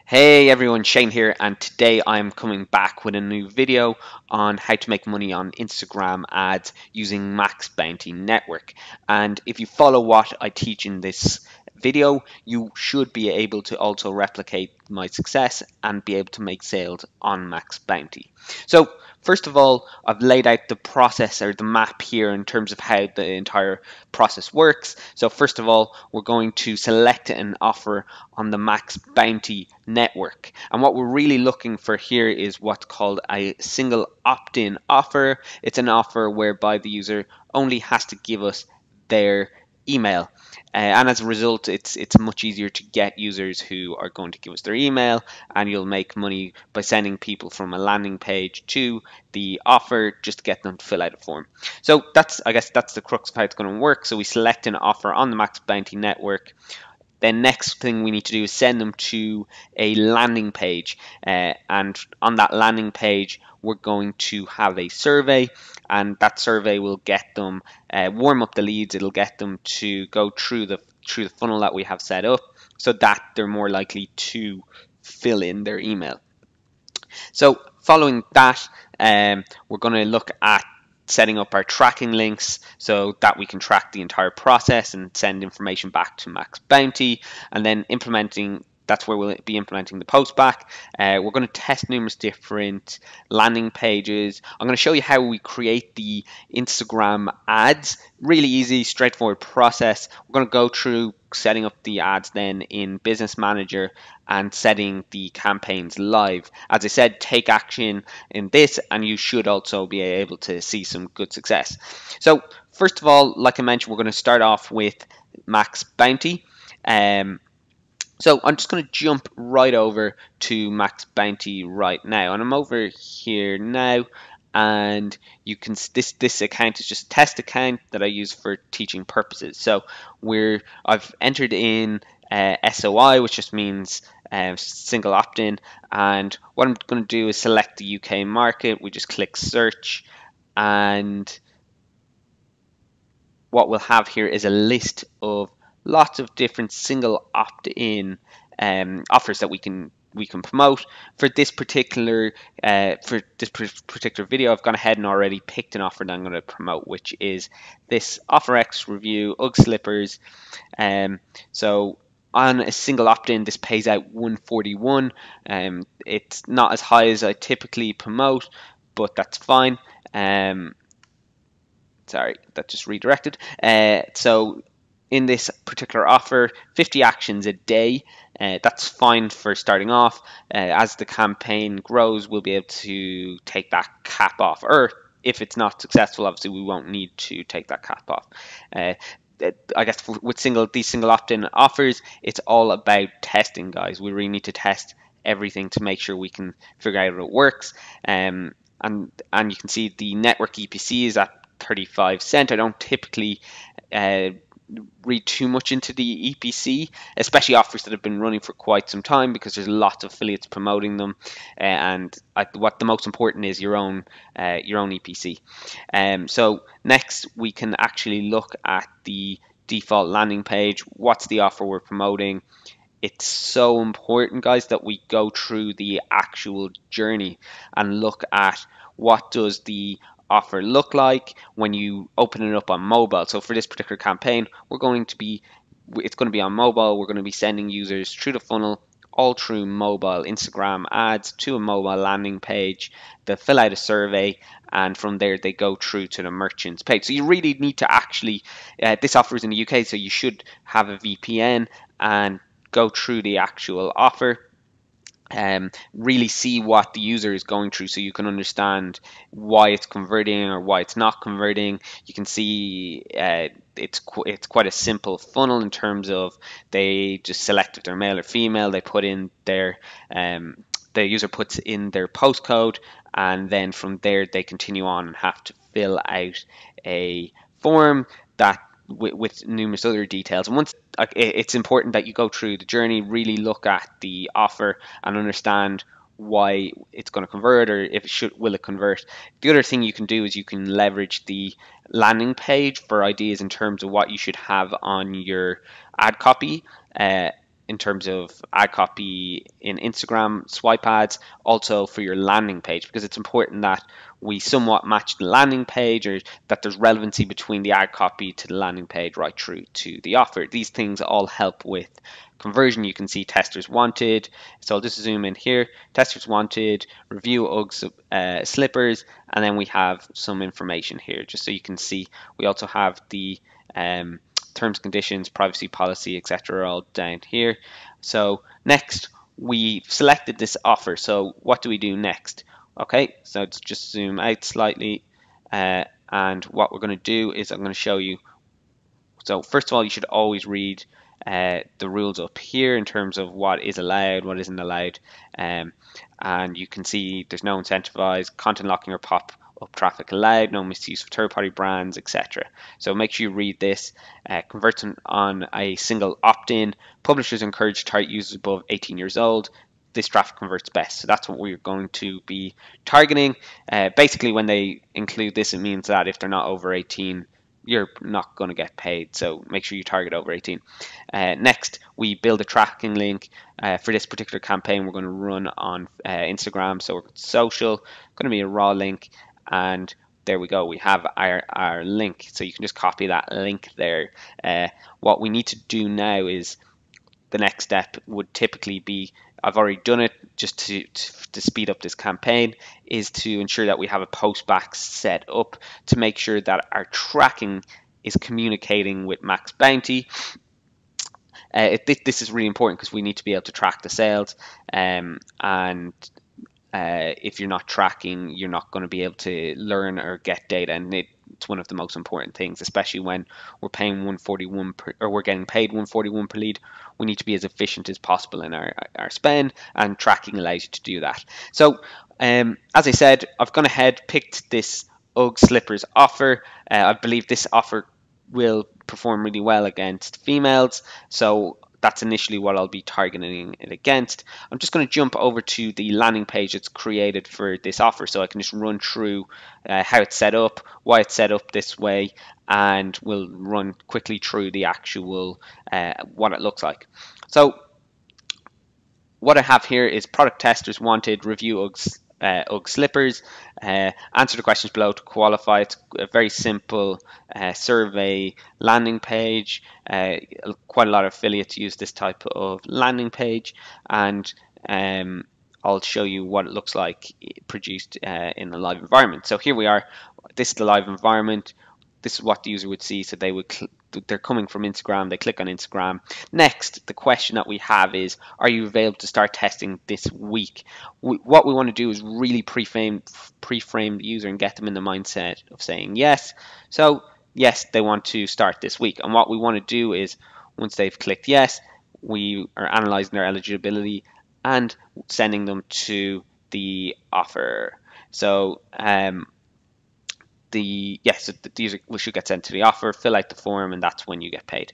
Hey everyone, Shane here, and today I'm coming back with a new video on how to make money on Instagram ads using Max Bounty Network. And if you follow what I teach in this video, you should be able to also replicate my success and be able to make sales on Max Bounty. So first of all, I've laid out the process or the map here in terms of how the entire process works. So first of all, we're going to select an offer on the Max Bounty network. And what we're really looking for here is what's called a single opt-in offer. It's an offer whereby the user only has to give us their email. And as a result, it's much easier to get users who are going to give us their email, and you'll make money by sending people from a landing page to the offer just to get them to fill out a form. So I guess that's the crux of how it's going to work. So we select an offer on the Max Bounty network. Then next thing we need to do is send them to a landing page, and on that landing page we're going to have a survey, and that survey will get them warm up the leads. It'll get them to go through the funnel that we have set up so that they're more likely to fill in their email. So following that, we're going to look at setting up our tracking links so that we can track the entire process and send information back to Max Bounty, and then implementing. That's where we'll be implementing the post back. We're going to test numerous different landing pages. I'm going to show you how we create the Instagram ads. Really easy, straightforward process. We're going to go through setting up the ads then in Business Manager and setting the campaigns live. As I said, take action in this and you should also be able to see some good success. So first of all, like I mentioned, we're going to start off with Max Bounty. So I'm just going to jump right over to Max Bounty right now, and I'm over here now, and you can this account is just a test account that I use for teaching purposes. So I've entered in SOI, which just means single opt-in, and what I'm going to do is select the UK market. We just click search, and what we'll have here is a list of lots of different single opt-in offers that we can promote. For this particular video, I've gone ahead and already picked an offer that I'm going to promote, which is this OfferX review UGG slippers. So on a single opt-in, this pays out 141. It's not as high as I typically promote, but that's fine. Sorry, that just redirected. So in this particular offer, 50 actions a day. That's fine for starting off. As the campaign grows, we'll be able to take that cap off. Or if it's not successful, obviously we won't need to take that cap off. I guess with these single opt-in offers, it's all about testing, guys. We really need to test everything to make sure we can figure out if it works. And you can see the network EPC is at 35 cents. I don't typically read too much into the EPC, especially offers that have been running for quite some time, because there's lots of affiliates promoting them, and what the most important is your own EPC. So next we can actually look at the default landing page. What's the offer we're promoting? It's so important, guys, that we go through the actual journey and look at what does the offer look like when you open it up on mobile. So for this particular campaign, it's going to be on mobile. We're going to be sending users through the funnel, all through mobile Instagram ads, to a mobile landing page. They fill out a survey, and from there they go through to the merchant's page. So you really need to actually, this offer is in the UK, so you should have a VPN and go through the actual offer. Really see what the user is going through so you can understand why it's converting or why it's not converting. You can see it's quite a simple funnel in terms of they just select if they're male or female. They put in the user puts in their postcode, and then from there they continue on and have to fill out a form that with numerous other details. And once it's important that you go through the journey, really look at the offer and understand why it's going to convert, or if will it convert. The other thing you can do is you can leverage the landing page for ideas in terms of what you should have on your ad copy. in terms of ad copy in Instagram, swipe ads, also for your landing page, because it's important that we somewhat match the landing page, or that there's relevancy between the ad copy to the landing page right through to the offer. These things all help with conversion. You can see testers wanted, so I'll just zoom in here. Testers wanted, review Uggs slippers, and then we have some information here just so you can see. We also have the terms, conditions, privacy policy, etc. all down here. So next, we've selected this offer. So what do we do next? Okay, so let's just zoom out slightly, and what we're going to do is I'm going to show you. So first of all, you should always read the rules up here in terms of what is allowed, what isn't allowed, and you can see there's no incentivized, content locking or pop up traffic allowed, no misuse of third-party brands, etc. So make sure you read this. Converts on a single opt-in. Publishers encourage target users above 18 years old. This traffic converts best. So that's what we're going to be targeting. Basically, when they include this, it means that if they're not over 18, you're not going to get paid. So make sure you target over 18. Next, we build a tracking link. For this particular campaign, we're going to run on Instagram. So we're social, going to be a raw link, and there we go. We have our link. So you can just copy that link there. What we need to do now is the next step would typically be, I've already done it just to speed up this campaign, is to ensure that we have a post back set up to make sure that our tracking is communicating with Max Bounty. This is really important because we need to be able to track the sales, and if you're not tracking, you're not going to be able to learn or get data, and it's one of the most important things, especially when we're paying 141 or we're getting paid 141 per lead. We need to be as efficient as possible in our spend, and tracking allows you to do that. So as I said, I've gone ahead, picked this Ugg slippers offer. I believe this offer will perform really well against females, so that's initially what I'll be targeting it against. I'm just going to jump over to the landing page that's created for this offer, so I can just run through how it's set up, why it's set up this way, and we'll run quickly through the actual what it looks like. So what I have here is product testers wanted, review Ugg slippers, answer the questions below to qualify. It's a very simple survey landing page. Quite a lot of affiliates use this type of landing page, and I'll show you what it looks like produced in a live environment. So here we are. This is the live environment. This is what the user would see. So they're coming from Instagram, they click on Instagram. Next, the question that we have is, are you available to start testing this week? What we want to do is really pre-frame the user and get them in the mindset of saying yes. So yes, they want to start this week. And what we want to do is, once they've clicked yes, we are analyzing their eligibility and sending them to the offer. So the user should get sent to the offer, fill out the form, and that's when you get paid.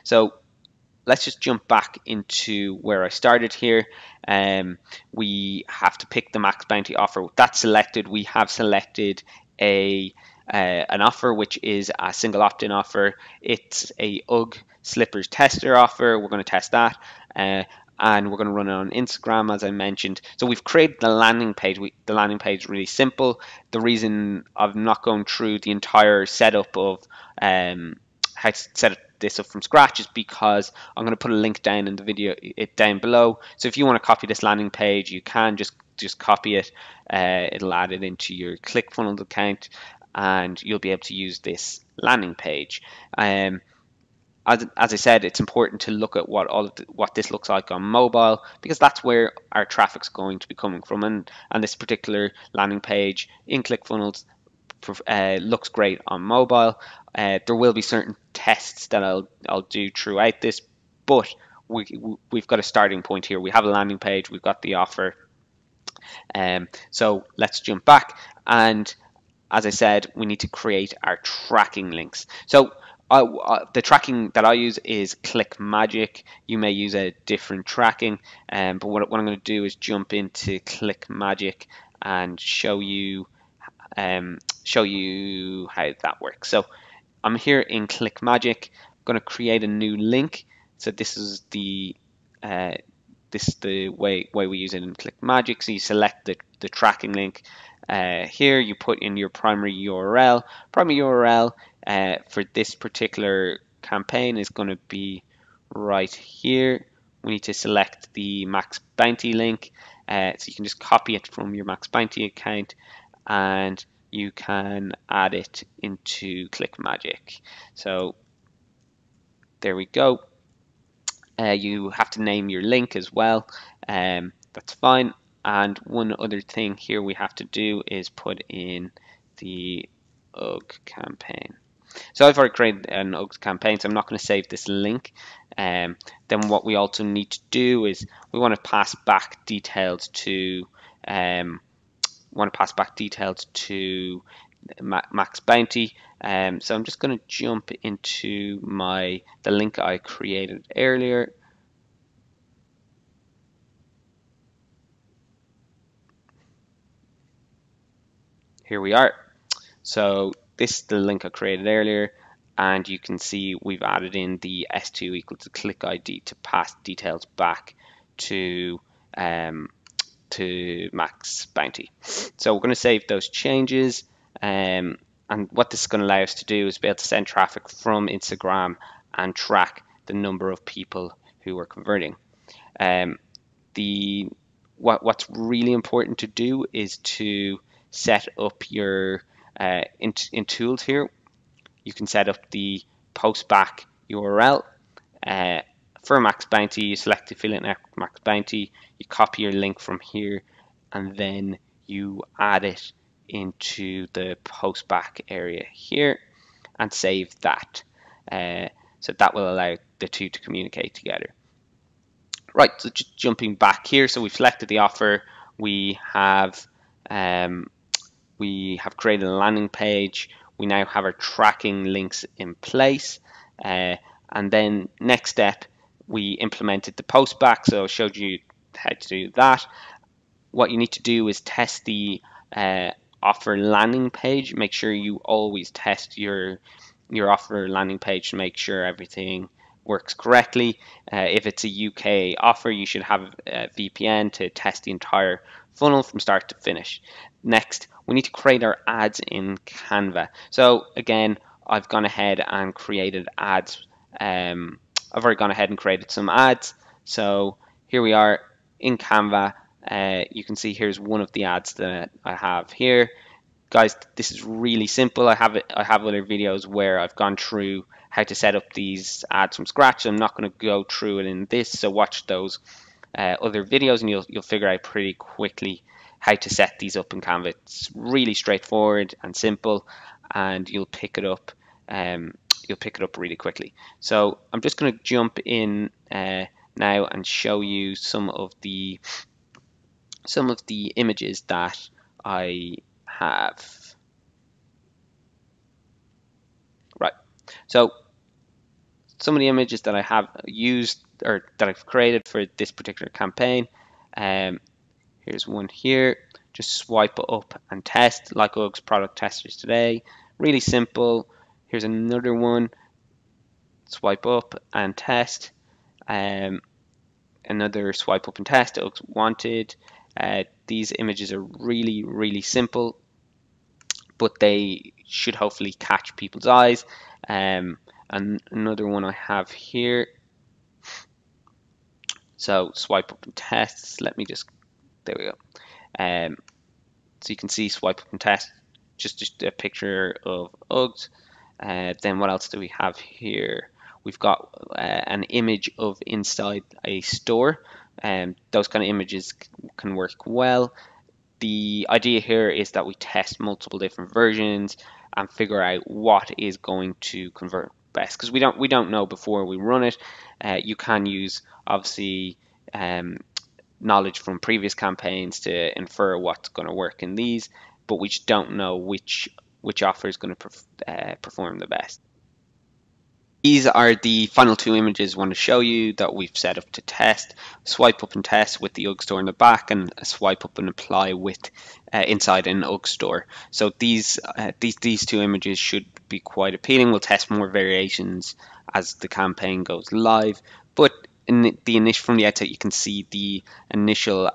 So let's just jump back into where I started here. We have to pick the Max Bounty offer. That's selected. We have selected an offer which is a single opt-in offer. It's a Ugg slippers tester offer. We're going to test that. And we're going to run it on Instagram, as I mentioned. So we've created the landing page. The landing page is really simple. The reason I've not gone through the entire setup of how to set this up from scratch is because I'm going to put a link down in the video, down below. So if you want to copy this landing page, you can just copy it. It'll add it into your ClickFunnels account, and you'll be able to use this landing page. As I said, it's important to look at what this looks like on mobile, because that's where our traffic's going to be coming from. And this particular landing page in ClickFunnels looks great on mobile. There will be certain tests that I'll do throughout this, but we've got a starting point here. We have a landing page, we've got the offer. So let's jump back, and as I said, we need to create our tracking links. So the tracking that I use is ClickMagick. You may use a different tracking, but what I'm going to do is jump into ClickMagick and show you how that works. So I'm here in ClickMagick. I'm going to create a new link. So this is the this is the way we use it in ClickMagick. So you select the tracking link. Here you put in your primary URL. Primary URL for this particular campaign is going to be right here. We need to select the Max Bounty link. So you can just copy it from your Max Bounty account and you can add it into ClickMagick. So there we go. You have to name your link as well. That's fine. And one other thing here we have to do is put in the UGG campaign. So I've already created an UGG campaign, so I'm not going to save this link. Then what we also need to do is we want to pass back details to Max Bounty. So I'm just going to jump into the link I created earlier. Here we are. So this is the link I created earlier, and you can see we've added in the S2 equals to click ID to pass details back to Max Bounty. So we're going to save those changes. And what this is going to allow us to do is be able to send traffic from Instagram and track the number of people who are converting. What's really important to do is to set up your in tools here. You can set up the postback URL. For Max Bounty, you select the affiliate network Max Bounty, you copy your link from here, and then you add it into the postback area here and save that. So that will allow the two to communicate together. Right, so just jumping back here, so we've selected the offer. We have created a landing page. We now have our tracking links in place. And then next step, we implemented the postback. So I showed you how to do that. What you need to do is test the offer landing page. Make sure you always test your offer landing page to make sure everything works correctly. If it's a UK offer, you should have a VPN to test the entire funnel from start to finish. Next, we need to create our ads in Canva. So again, I've gone ahead and created ads. I've already gone ahead and created some ads. So here we are in Canva. You can see here's one of the ads that I have here. Guys, this is really simple. I have other videos where I've gone through how to set up these ads from scratch. I'm not going to go through it in this, so watch those other videos and you'll figure out pretty quickly how to set these up in Canva. It's really straightforward and simple, and you'll pick it up really quickly. So I'm just going to jump in now and show you some of the images that I have. Right, so some of the images that I have used or that I've created for this particular campaign. Here's one here. Just swipe up and test like UGG's product testers today. Really simple. Here's another one. Swipe up and test. Another swipe up and test. UGG's wanted. These images are really simple, but they should hopefully catch people's eyes. And another one I have here. So swipe up and test. Let me just, there we go. So you can see swipe up and test, just a picture of UGGs. Then what else do we have here? We've got an image of inside a store. Those kind of images can work well. The idea here is that we test multiple different versions and figure out what is going to convert best, because we don't know before we run it. You can use obviously knowledge from previous campaigns to infer what's going to work in these, but we just don't know which offer is going to perform the best. These are the final two images I want to show you that we've set up to test. Swipe up and test with the UGG store in the back, and a swipe up and apply with inside an UGG store. So these two images should be quite appealing. We'll test more variations as the campaign goes live, but from the outset, you can see the initial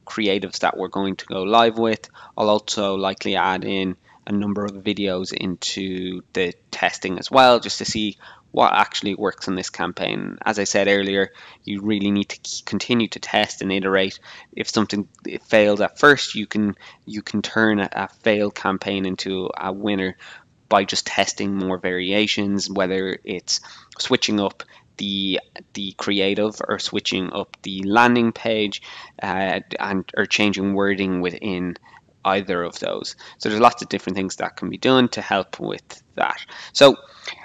creatives that we're going to go live with. I'll also likely add in a number of videos into the testing as well, just to see what actually works on this campaign. As I said earlier, you really need to continue to test and iterate. If something fails at first, you can turn a failed campaign into a winner by just testing more variations, whether it's switching up the creative or switching up the landing page, and or changing wording within either of those. So there's lots of different things that can be done to help with that. So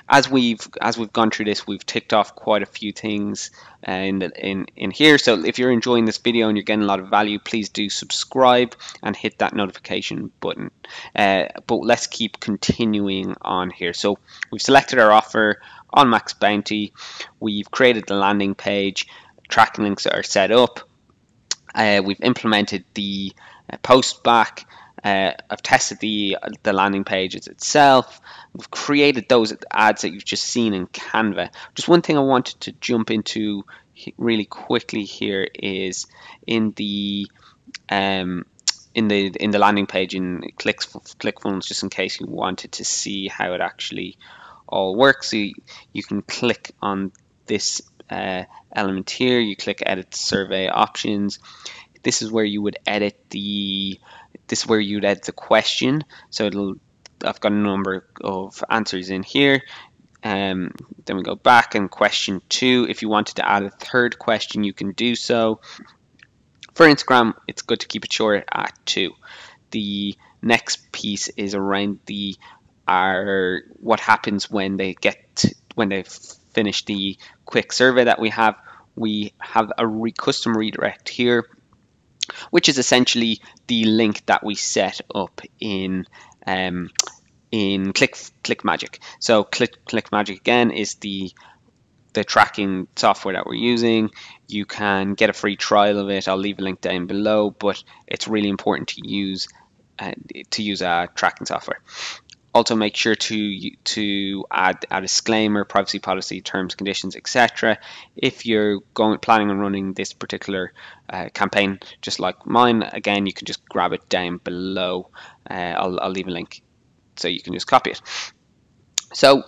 as we've gone through this, we've ticked off quite a few things in here. So if you're enjoying this video and you're getting a lot of value, please do subscribe and hit that notification button. But let's keep continuing on here. So we've selected our offer on Max Bounty. We've created the landing page. Tracking links are set up. We've implemented the post back. I've tested the landing pages itself. We've created those ads that you've just seen in Canva. Just one thing I wanted to jump into really quickly here is in the landing page in ClickFunnels, just in case you wanted to see how it actually all works. So you can click on this element here. You click edit survey options. This is where you would edit the question. So I've got a number of answers in here. Then we go back, and question 2, if you wanted to add a third question, you can do so. For Instagram, it's good to keep it short at 2. The next piece is around what happens when they finish the quick survey that we have. We have a custom redirect here, which is essentially the link that we set up in ClickMagick. So ClickMagick again is the tracking software that we're using. You can get a free trial of it. I'll leave a link down below, but it's really important to use a tracking software. Also, make sure to add a disclaimer, privacy policy, terms, conditions, etc. If you're planning on running this particular campaign, just like mine, again, you can just grab it down below. I'll leave a link so you can just copy it. So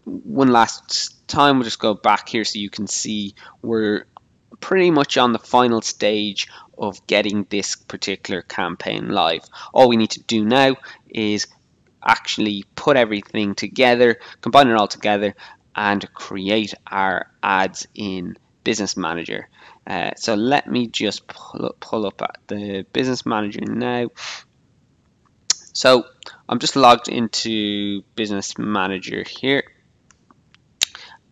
one last time, we'll just go back here so you can see we're pretty much on the final stage of getting this particular campaign live. All we need to do now is actually put everything together, combine it all together, and create our ads in Business Manager. So let me just pull up the Business Manager now. So I'm just logged into Business Manager here,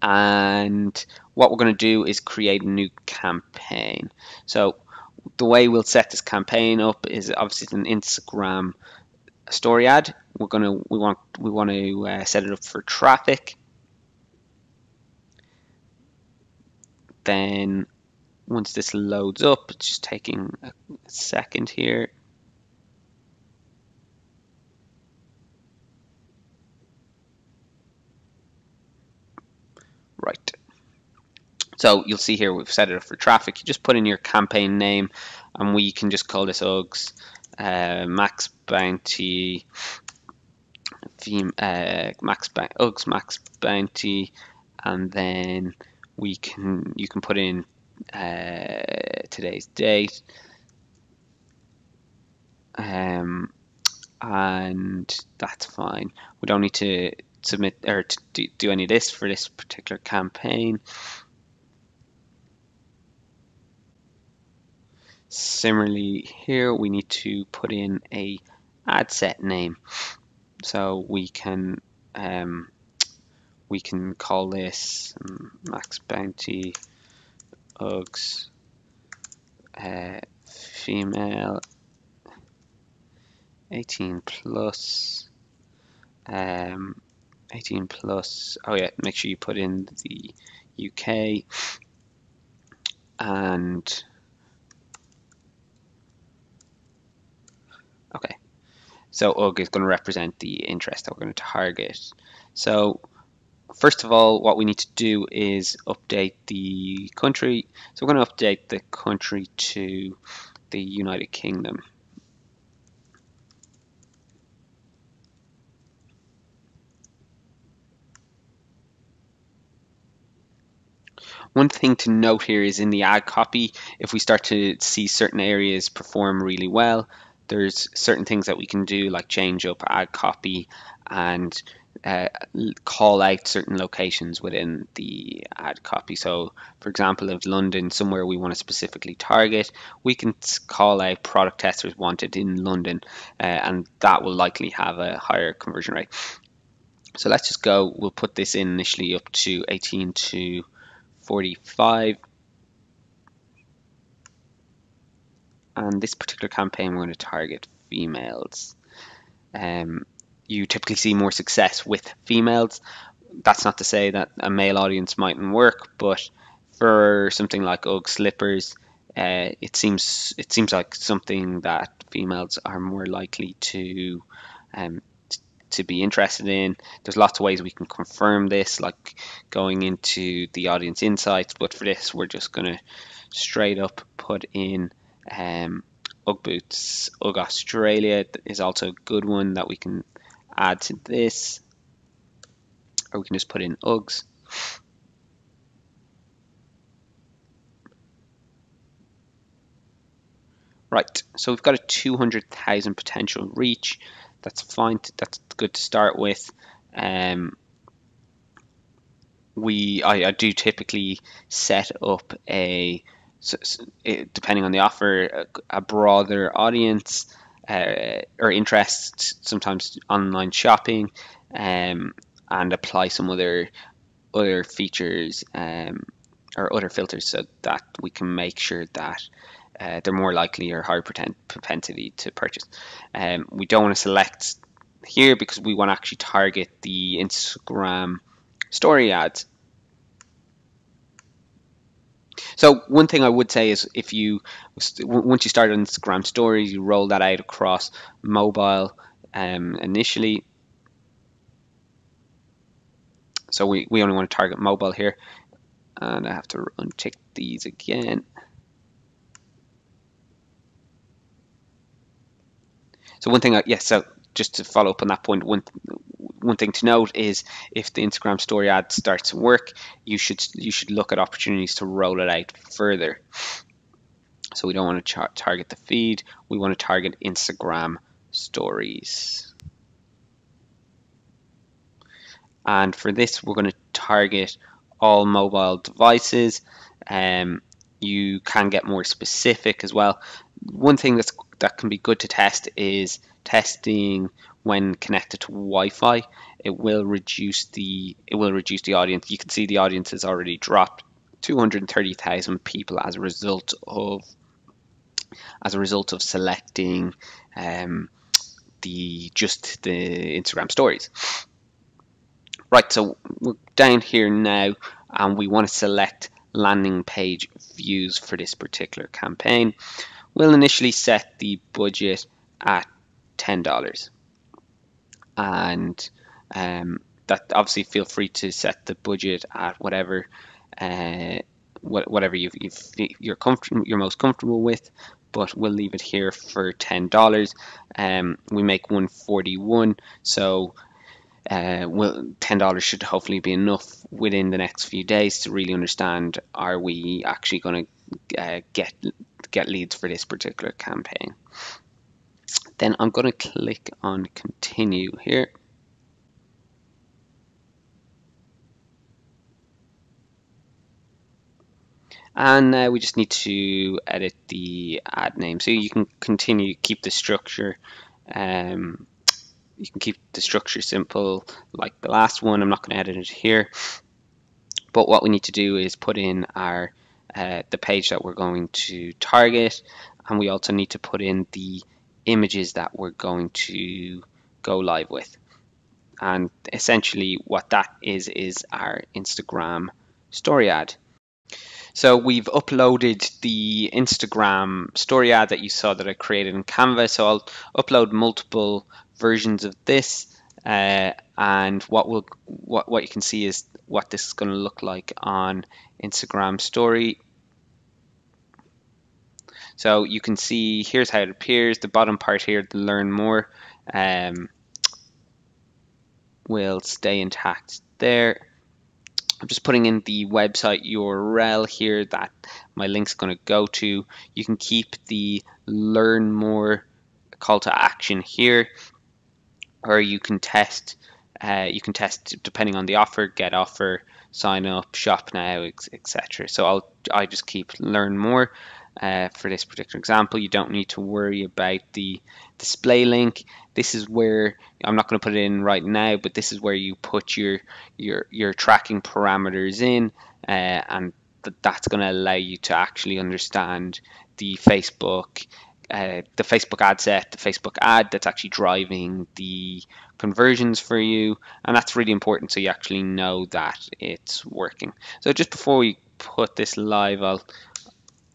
and what we're going to do is create a new campaign. So the way we'll set this campaign up is obviously it's an Instagram story ad. We want to set it up for traffic. Then once this loads up, it's just taking a second here. Right. So you'll see here we've set it up for traffic. You just put in your campaign name, and we can just call this Uggs Max Bounty Uggs Max Bounty, and then you can put in today's date, and that's fine. We don't need to submit or to do any of this for this particular campaign. Similarly here, we need to put in a ad set name. So we can call this Max Bounty Uggs female 18 plus. 18 plus. Oh yeah, make sure you put in the UK, and okay. So UGG is going to represent the interest that we're going to target. So first of all, what we need to do is update the country. So we're going to update the country to the United Kingdom. One thing to note here is in the ad copy, if we start to see certain areas perform really well, there's certain things that we can do like change up ad copy and uh, call out certain locations within the ad copy. So for example, if London somewhere we want to specifically target, we can call out product testers wanted in London, and that will likely have a higher conversion rate. So let's just go, we'll put this in initially up to 18 to 45, and this particular campaign we're going to target females. You typically see more success with females. That's not to say that a male audience mightn't work, but for something like UGG slippers, it seems like something that females are more likely um, to be interested in. There's lots of ways we can confirm this, like going into the audience insights, but for this we're just going to straight up put in UGG boots. UGG Australia is also a good one that we can add to this, or we can just put in Uggs. Right, so we've got a 200,000 potential reach. That's fine. That's good to start with. I do typically set up depending on the offer, a broader audience or interest, sometimes online shopping, and apply some other features or other filters so that we can make sure that they're more likely or higher propensity to purchase. We don't want to select here because we want to actually target the Instagram story ads. So one thing I would say is if you once you start on Instagram stories, you roll that out across mobile initially. So we only want to target mobile here, and I have to untick these again. So one thing, so just to follow up on that point, one thing to note is if the Instagram story ad starts to work, you should look at opportunities to roll it out further. So we don't want to target the feed, we want to target Instagram stories. And for this, we're going to target all mobile devices. You can get more specific as well. One thing that can be good to test is testing when connected to Wi-Fi. It will reduce the audience. You can see the audience has already dropped 230,000 people as a result of selecting the Instagram stories. Right, so we're down here now, and we want to select landing page views for this particular campaign. We'll initially set the budget at $10, and that obviously feel free to set the budget at whatever you're most comfortable with, but we'll leave it here for $10. We make 141, so $10 should hopefully be enough within the next few days to really understand, are we actually going to get leads for this particular campaign. Then I'm going to click on continue here. And now we just need to edit the ad name. So you can keep the structure. You can keep the structure simple like the last one. I'm not going to edit it here. But what we need to do is put in our the page that we're going to target, and we also need to put in the images that we're going to go live with. And essentially what that is our Instagram story ad. So we've uploaded the Instagram story ad that you saw that I created in Canva. So I'll upload multiple versions of this. and what you can see is what this is going to look like on Instagram story. So you can see here's how it appears. The bottom part here, the learn more, will stay intact there. I'm just putting in the website URL here that my link's going to go to. You can keep the learn more call to action here, or you can test. Depending on the offer, get offer, sign up, shop now, etc. So I just keep learn more. For this particular example, you don't need to worry about the display link. This is where I'm not going to put it in right now, but this is where you put your tracking parameters in, and that's going to allow you to actually understand the Facebook ad set, the Facebook ad that's actually driving the conversions for you, and that's really important so you actually know that it's working. So just before we put this live,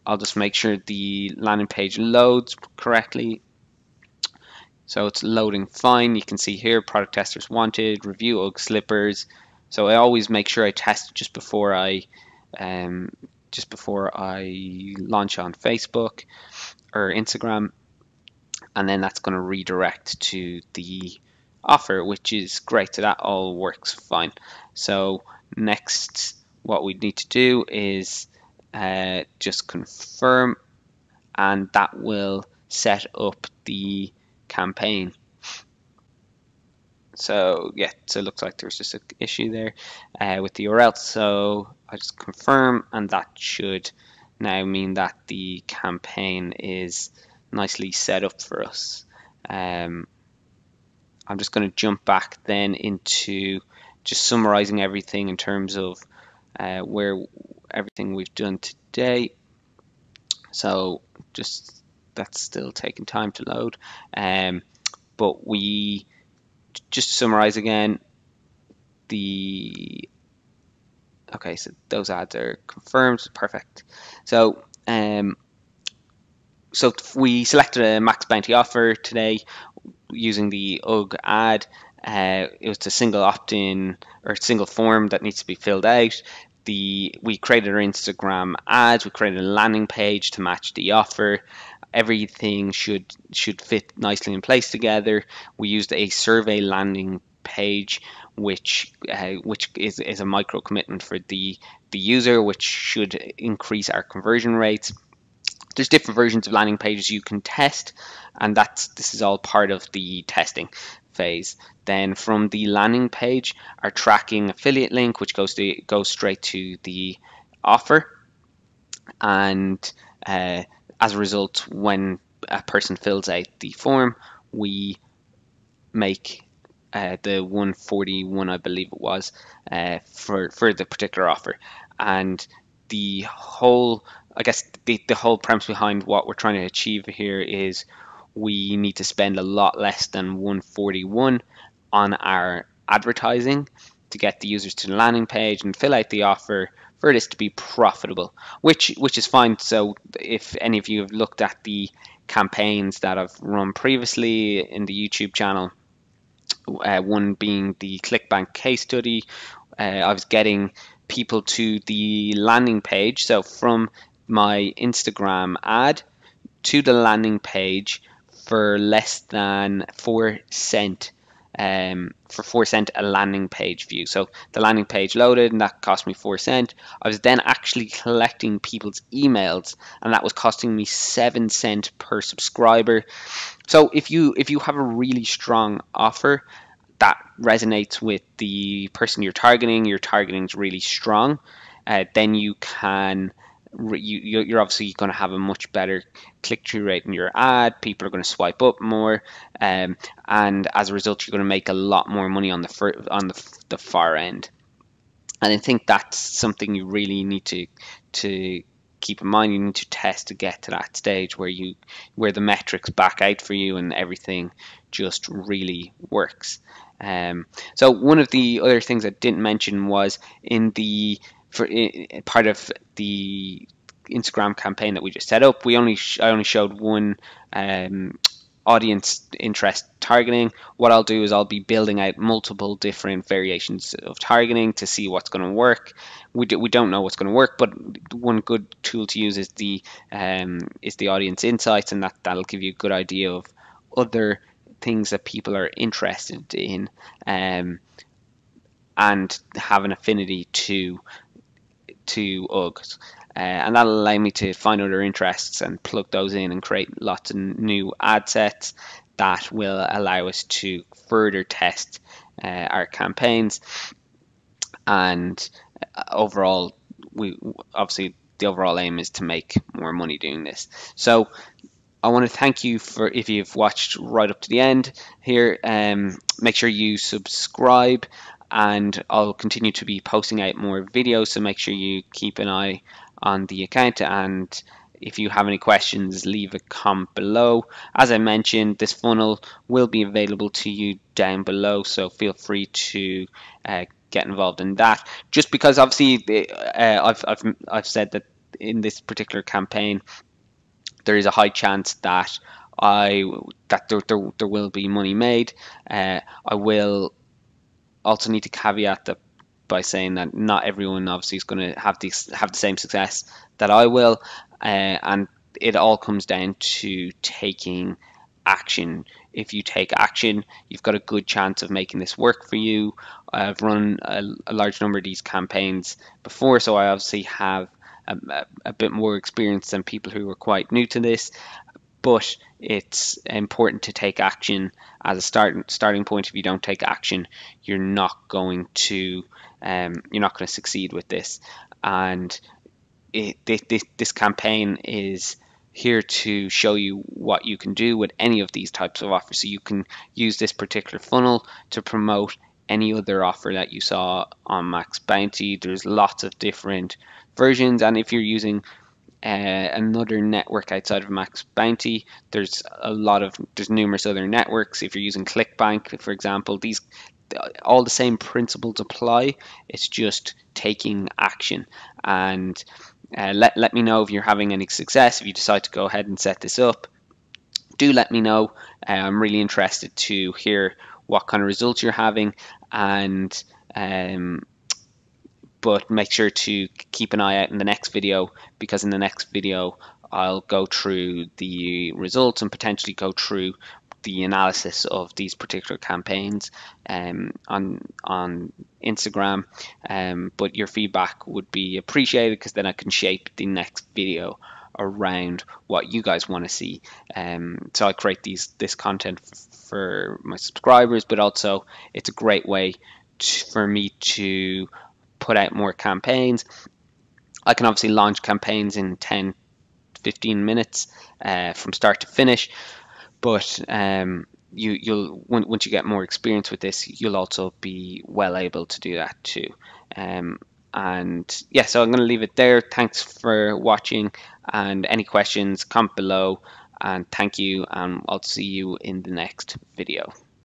I'll just make sure the landing page loads correctly. So it's loading fine. You can see here product testers wanted, review UGG slippers. So I always make sure I test just before I launch on Facebook or Instagram, and then that's going to redirect to the offer, which is great. So that all works fine. So next, what we need to do is just confirm, and that will set up the campaign. So yeah, so it looks like there's just an issue there with the URL. So I just confirm, and that should now mean that the campaign is nicely set up for us. I'm just going to jump back then into just summarizing everything in terms of where everything we've done today. So just that's still taking time to load, but we just to summarize again, okay, so those ads are confirmed, perfect. So so we selected a max bounty offer today using the UGG ad. It was a single opt-in or single form that needs to be filled out. We created our Instagram ads, we created a landing page to match the offer. Everything should fit nicely in place together. We used a survey landing page, which is a micro commitment for the user, which should increase our conversion rates. There's different versions of landing pages you can test, and this is all part of the testing phase. Then from the landing page, our tracking affiliate link, which goes straight to the offer, and as a result, when a person fills out the form, we make the 141, I believe it was, for the particular offer. And the whole, I guess the whole premise behind what we're trying to achieve here is we need to spend a lot less than 141 on our advertising to get the users to the landing page and fill out the offer for this to be profitable, which is fine. So if any of you have looked at the campaigns that I've run previously in the YouTube channel, one being the ClickBank case study, I was getting people to the landing page. So from my Instagram ad to the landing page for less than 4 cents. For 4 cents a landing page view. So the landing page loaded, and that cost me 4 cents. I was then actually collecting people's emails, and that was costing me 7 cents per subscriber. So if you have a really strong offer that resonates with the person you're targeting is really strong, then you can you're obviously going to have a much better click-through rate in your ad. People are going to swipe up more, and as a result, you're going to make a lot more money on the far end. And I think that's something you really need to keep in mind. You need to test to get to that stage where the metrics back out for you and everything just really works. So one of the other things I didn't mention was part of the Instagram campaign that we just set up, I only showed one audience interest targeting. What I'll do is I'll be building out multiple different variations of targeting to see what's going to work. We don't know what's going to work, but one good tool to use is the audience insights, and that'll give you a good idea of other things that people are interested in, and have an affinity to UGs. And that'll allow me to find other interests and plug those in and create lots of new ad sets that will allow us to further test our campaigns. And overall, we obviously the overall aim is to make more money doing this. So I want to thank you for if you've watched right up to the end here. Make sure you subscribe, and I'll continue to be posting out more videos, so make sure you keep an eye on the account. And if you have any questions, leave a comment below. As I mentioned, this funnel will be available to you down below, so feel free to get involved in that. Just because obviously I've said that in this particular campaign there is a high chance that there will be money made. I will also need to caveat that by saying that not everyone obviously is going to have the same success that I will, and it all comes down to taking action. If you take action, you've got a good chance of making this work for you. I've run a large number of these campaigns before, so I obviously have a bit more experience than people who are quite new to this, but it's important to take action as a starting point. If you don't take action, you're not going to succeed with this. And this campaign is here to show you what you can do with any of these types of offers. So you can use this particular funnel to promote any other offer that you saw on Max Bounty. There's lots of different versions, and if you're using another network outside of Max Bounty, there's numerous other networks. If you're using ClickBank, for example, these all the same principles apply. It's just taking action. And let me know if you're having any success. If you decide to go ahead and set this up, do let me know. I'm really interested to hear what kind of results you're having, and but make sure to keep an eye out in the next video, because in the next video I'll go through the results and potentially go through the analysis of these particular campaigns on Instagram. But your feedback would be appreciated, because then I can shape the next video around what you guys want to see. So I create this content for my subscribers, but also it's a great way for me to put out more campaigns. I can obviously launch campaigns in 10-15 minutes from start to finish, but you'll once you get more experience with this, you'll also be well able to do that too. And yeah, so I'm going to leave it there. Thanks for watching, and any questions, comment below, and thank you, and I'll see you in the next video.